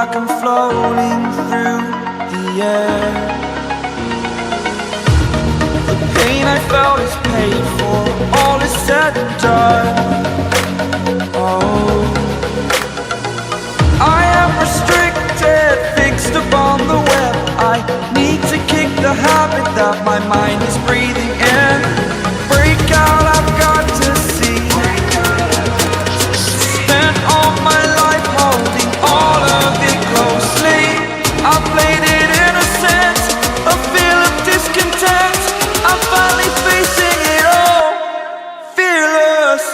like I'm floating through the air. The pain I felt is paid for, all is said and done. Oh, I am restricted, fixed upon the web. I need to kick the habit that my mind is breathing in. Break out, I've got to see. Spent all my life holding all of it closely. I played it innocent, a feel of discontent. I'm finally facing it all, fearless.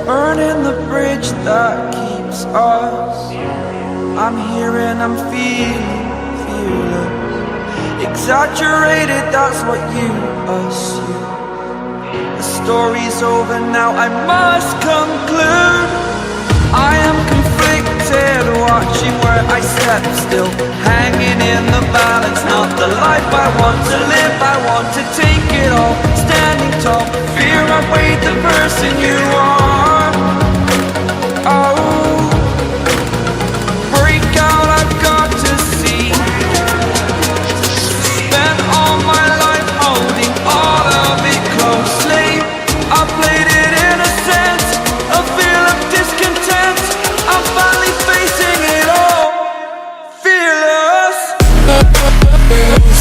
Burning the bridge that keeps us. I'm here and I'm feeling fearless. Exaggerated, that's what you assume. The story's over now, I must conclude. I am conflicted, watching where I step still, hanging in the balance. Not the life I want to live, I want to take it all. Standing tall, fear I weighed the person you are. Oh, break out, I've got to see. Spent all my life holding all of it closely. I played it innocent, a feel of discontent. I'm finally facing it all, fearless. Fearless.